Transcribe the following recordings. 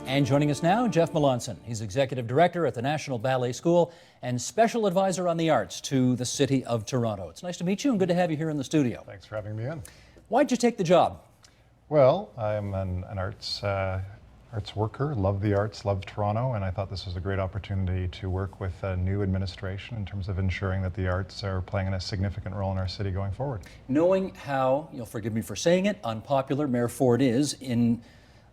And joining us now, Jeff Melanson. He's Executive Director at the National Ballet School and Special Advisor on the Arts to the City of Toronto. It's nice to meet you and good to have you here in the studio. Thanks for having me in. Why'd you take the job? Well, I'm an arts worker, love the arts, love Toronto, and I thought this was a great opportunity to work with a new administration in terms of ensuring that the arts are playing a significant role in our city going forward. Knowing how, you'll forgive me for saying it, unpopular Mayor Ford is in,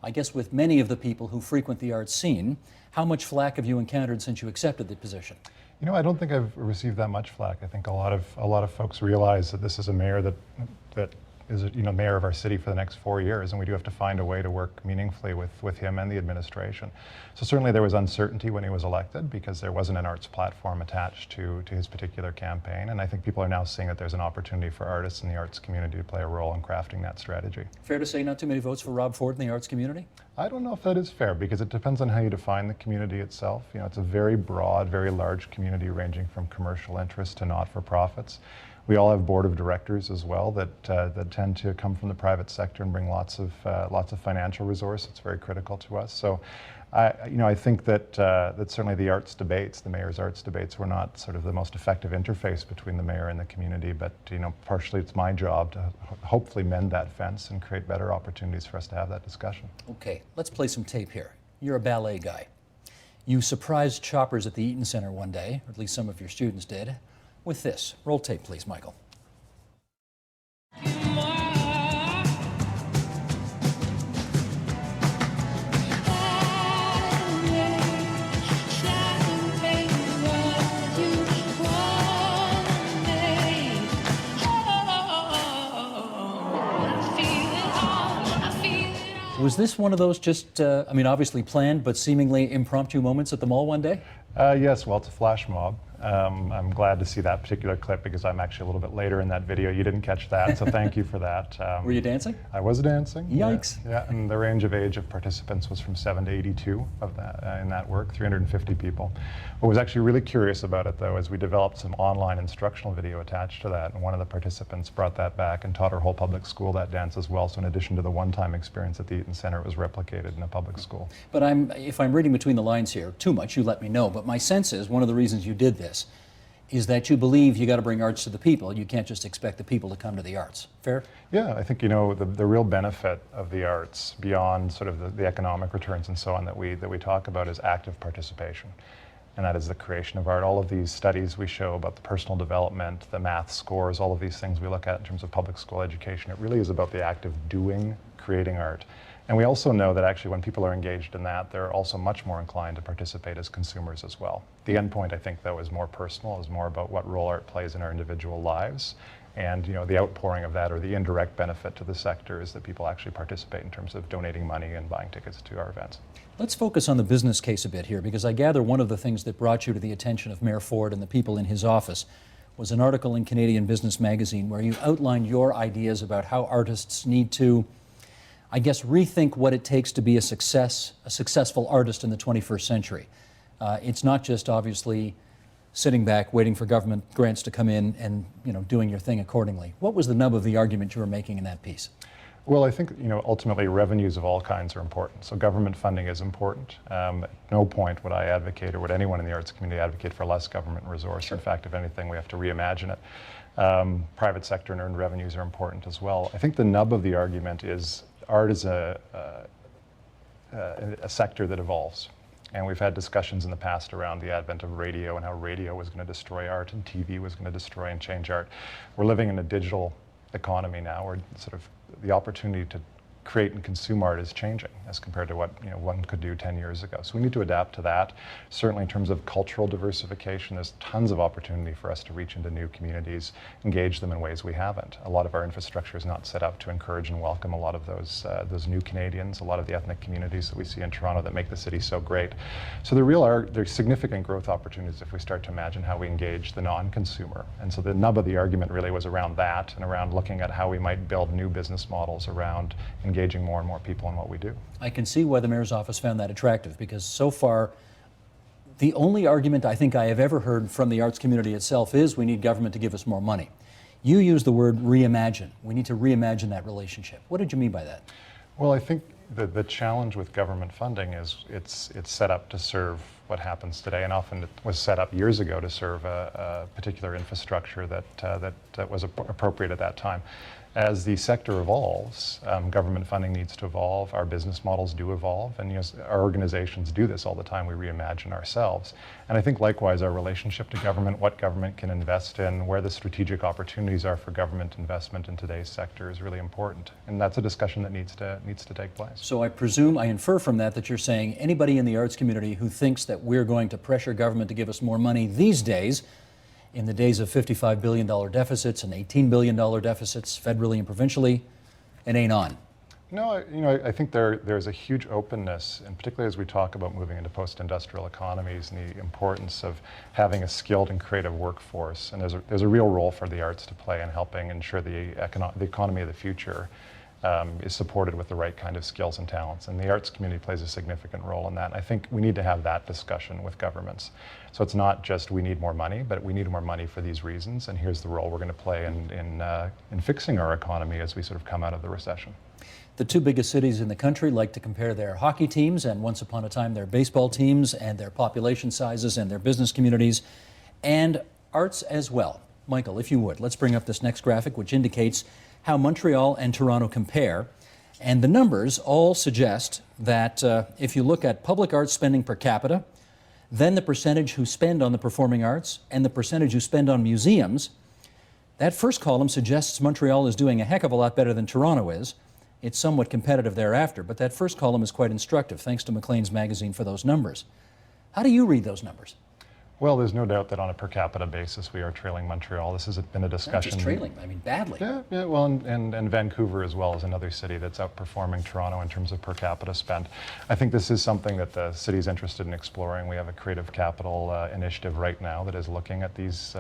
I guess, with many of the people who frequent the arts scene, how much flack have you encountered since you accepted the position? You know, I don't think I've received that much flack. I think a lot of folks realize that this is a mayor that is mayor of our city for the next 4 years, and we do have to find a way to work meaningfully with him and the administration. So certainly there was uncertainty when he was elected because there wasn't an arts platform attached to his particular campaign, and I think people are now seeing that there's an opportunity for artists in the arts community to play a role in crafting that strategy. Fair to say not too many votes for Rob Ford in the arts community? I don't know if that is fair because it depends on how you define the community itself. You know, it's a very broad, very large community ranging from commercial interests to not-for-profits. We all have board of directors as well that tend to come from the private sector and bring lots of financial resource. It's very critical to us. So, I think that certainly the arts debates, the mayor's arts debates, were not sort of the most effective interface between the mayor and the community. But partially it's my job to hopefully mend that fence and create better opportunities for us to have that discussion. Okay, let's play some tape here. You're a ballet guy. You surprised choppers at the Eaton Center one day, or at least some of your students did, with this. Roll tape, please, Michael. Was this one of those just, obviously planned, but seemingly impromptu moments at the mall one day? Yes, well, it's a flash mob. I'm glad to see that particular clip because I'm actually a little bit later in that video. You didn't catch that, so thank you for that. Were you dancing? I was dancing. Yikes. Yeah, and the range of age of participants was from 7 to 82 of that in that work, 350 people. What was actually really curious about it, though, is we developed some online instructional video attached to that, and one of the participants brought that back and taught our whole public school that dance as well. So in addition to the one-time experience at the Eaton Center, it was replicated in a public school. But if I'm reading between the lines here, too much, you let me know. But my sense is one of the reasons you did this is that you believe you got to bring arts to the people. You can't just expect the people to come to the arts. Fair? Yeah, I think the real benefit of the arts beyond sort of the economic returns and so on that we talk about is active participation. And that is the creation of art. All of these studies we show about the personal development, the math scores, all of these things we look at in terms of public school education, it really is about the act of doing, creating art. And we also know that actually when people are engaged in that, they're also much more inclined to participate as consumers as well. The end point, I think, though, is more personal, is more about what role art plays in our individual lives. And the outpouring of that, or the indirect benefit to the sector, is that people actually participate in terms of donating money and buying tickets to our events. Let's focus on the business case a bit here, because I gather one of the things that brought you to the attention of Mayor Ford and the people in his office was an article in Canadian Business Magazine where you outlined your ideas about how artists need to, I guess, rethink what it takes to be a successful artist in the 21st century. It's not just obviously sitting back waiting for government grants to come in and doing your thing accordingly. What was the nub of the argument you were making in that piece? Well, I think ultimately revenues of all kinds are important. So government funding is important. At no point would I advocate, or would anyone in the arts community advocate, for less government resource. Sure. In fact, if anything, we have to reimagine it. Private sector and earned revenues are important as well. I think the nub of the argument is art is a sector that evolves. And we've had discussions in the past around the advent of radio and how radio was going to destroy art and TV was going to destroy and change art. We're living in a digital economy now where sort of the opportunity to create and consume art is changing as compared to what one could do 10 years ago. So we need to adapt to that. Certainly in terms of cultural diversification, there's tons of opportunity for us to reach into new communities, engage them in ways we haven't. A lot of our infrastructure is not set up to encourage and welcome a lot of those new Canadians, a lot of the ethnic communities that we see in Toronto that make the city so great. So there's significant growth opportunities if we start to imagine how we engage the non-consumer. And so the nub of the argument really was around that and around looking at how we might build new business models around engaging more and more people in what we do. I can see why the mayor's office found that attractive, because so far the only argument I think I have ever heard from the arts community itself is we need government to give us more money. You use the word reimagine. We need to reimagine that relationship. What did you mean by that? Well, I think the challenge with government funding is it's set up to serve what happens today, and often it was set up years ago to serve a particular infrastructure that was appropriate at that time. As the sector evolves, government funding needs to evolve, our business models do evolve, and our organizations do this all the time. We reimagine ourselves. And I think likewise our relationship to government, what government can invest in, where the strategic opportunities are for government investment in today's sector is really important. And that's a discussion that needs to take place. So I infer from that you're saying anybody in the arts community who thinks that we're going to pressure government to give us more money these days, in the days of $55 billion deficits and $18 billion deficits federally and provincially, it ain't on. No, I think there's a huge openness, and particularly as we talk about moving into post-industrial economies and the importance of having a skilled and creative workforce. And there's a real role for the arts to play in helping ensure the economy of the future is supported with the right kind of skills and talents. And the arts community plays a significant role in that. And I think we need to have that discussion with governments. So it's not just we need more money, but we need more money for these reasons, and here's the role we're going to play in fixing our economy as we sort of come out of the recession. The two biggest cities in the country like to compare their hockey teams and once upon a time their baseball teams and their population sizes and their business communities and arts as well. Michael, if you would, let's bring up this next graphic which indicates how Montreal and Toronto compare. And the numbers all suggest that if you look at public arts spending per capita, then the percentage who spend on the performing arts and the percentage who spend on museums, that first column suggests Montreal is doing a heck of a lot better than Toronto is. It's somewhat competitive thereafter, but that first column is quite instructive. Thanks to Maclean's magazine for those numbers. How do you read those numbers? Well, there's no doubt that on a per capita basis, we are trailing Montreal. This has been a discussion. Not just trailing, I mean badly. Yeah, well, and Vancouver as well is another city that's outperforming Toronto in terms of per capita spend. I think this is something that the city's interested in exploring. We have a creative capital initiative right now that is looking at these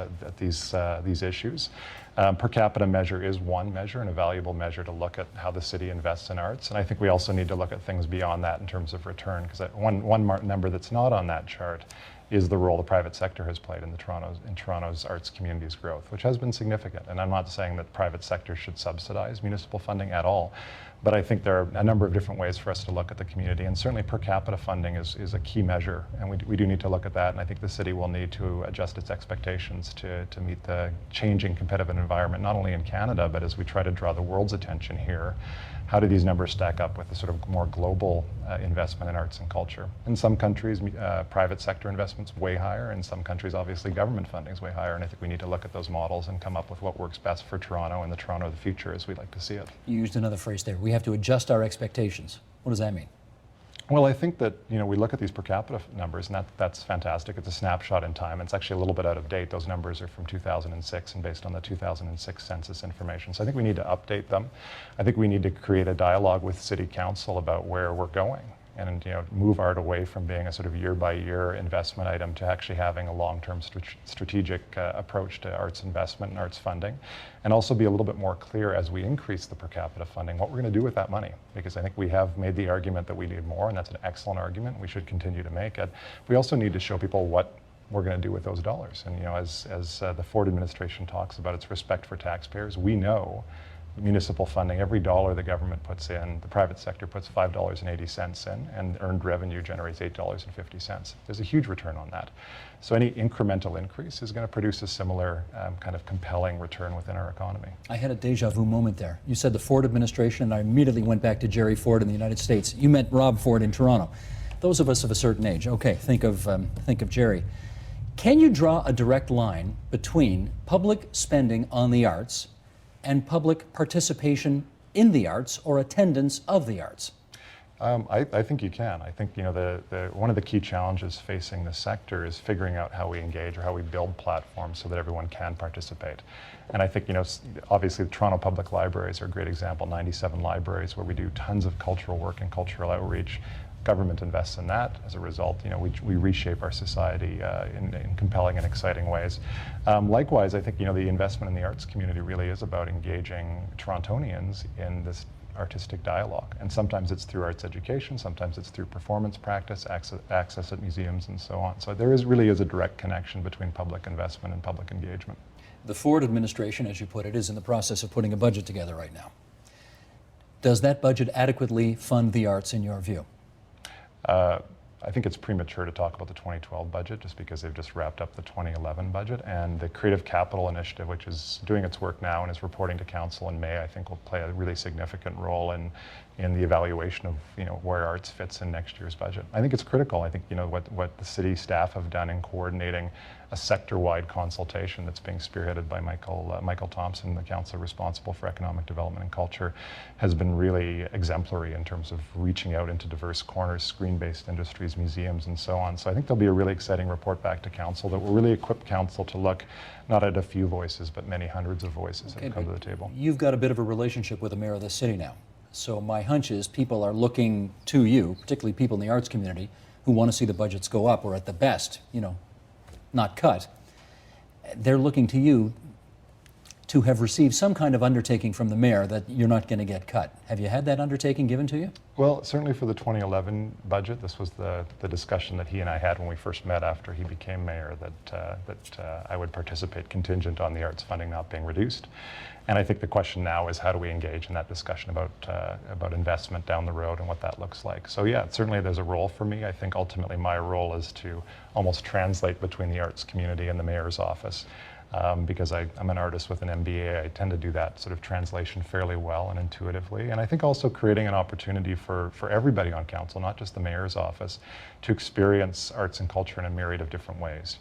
issues. Per capita measure is one measure and a valuable measure to look at how the city invests in arts. And I think we also need to look at things beyond that in terms of return, because one number that's not on that chart is the role the private sector has played in Toronto's arts community's growth, which has been significant. And I'm not saying that the private sector should subsidize municipal funding at all, but I think there are a number of different ways for us to look at the community, and certainly per capita funding is a key measure, and we do need to look at that, and I think the city will need to adjust its expectations to meet the changing competitive environment, not only in Canada, but as we try to draw the world's attention here. How do these numbers stack up with the sort of more global investment in arts and culture? In some countries, private sector investment's way higher. In some countries, obviously, government funding is way higher. And I think we need to look at those models and come up with what works best for Toronto and the Toronto of the future as we'd like to see it. You used another phrase there. We have to adjust our expectations. What does that mean? Well, I think that we look at these per capita numbers, and that's fantastic. It's a snapshot in time. It's actually a little bit out of date. Those numbers are from 2006 and based on the 2006 census information. So I think we need to update them. I think we need to create a dialogue with City Council about where we're going, and move art away from being a sort of year-by-year investment item to actually having a long-term strategic approach to arts investment and arts funding, and also be a little bit more clear as we increase the per capita funding what we're going to do with that money, because I think we have made the argument that we need more, and that's an excellent argument. We should continue to make it. We also need to show people what we're going to do with those dollars, and as the Ford administration talks about its respect for taxpayers, we know municipal funding, every dollar the government puts in, the private sector puts $5.80 in, and earned revenue generates $8.50. There's a huge return on that. So any incremental increase is going to produce a similar kind of compelling return within our economy. I had a deja vu moment there. You said the Ford administration, and I immediately went back to Jerry Ford in the United States. You met Rob Ford in Toronto. Those of us of a certain age, okay, think of Jerry. Can you draw a direct line between public spending on the arts and public participation in the arts or attendance of the arts? I think you can. I think one of the key challenges facing the sector is figuring out how we engage or how we build platforms so that everyone can participate. And I think obviously the Toronto Public Libraries are a great example. 97 libraries where we do tons of cultural work and cultural outreach. Government invests in that. As a result, we reshape our society in compelling and exciting ways. Likewise, I think the investment in the arts community really is about engaging Torontonians in this artistic dialogue. And sometimes it's through arts education, sometimes it's through performance practice, access at museums, and so on. So there really is a direct connection between public investment and public engagement. The Ford administration, as you put it, is in the process of putting a budget together right now. Does that budget adequately fund the arts in your view? I think it's premature to talk about the 2012 budget just because they've just wrapped up the 2011 budget, and the Creative Capital Initiative, which is doing its work now and is reporting to Council in May, I think will play a really significant role in the evaluation of where arts fits in next year's budget. I think it's critical. I think what the city staff have done in coordinating a sector-wide consultation that's being spearheaded by Michael Thompson, the councillor responsible for economic development and culture, has been really exemplary in terms of reaching out into diverse corners, screen-based industries, museums, and so on. So I think there'll be a really exciting report back to council that will really equip council to look not at a few voices, but many hundreds of voices that have come to the table. You've got a bit of a relationship with the mayor of the city now. So my hunch is people are looking to you, particularly people in the arts community, who want to see the budgets go up, or at the best, not cut. They're looking to you to have received some kind of undertaking from the mayor that you're not going to get cut. Have you had that undertaking given to you? Well, certainly for the 2011 budget, this was the discussion that he and I had when we first met after he became mayor, that I would participate contingent on the arts funding not being reduced. And I think the question now is how do we engage in that discussion about investment down the road and what that looks like. So yeah, certainly there's a role for me. I think ultimately my role is to almost translate between the arts community and the mayor's office. Because I'm an artist with an MBA, I tend to do that sort of translation fairly well and intuitively. And I think also creating an opportunity for everybody on council, not just the mayor's office, to experience arts and culture in a myriad of different ways.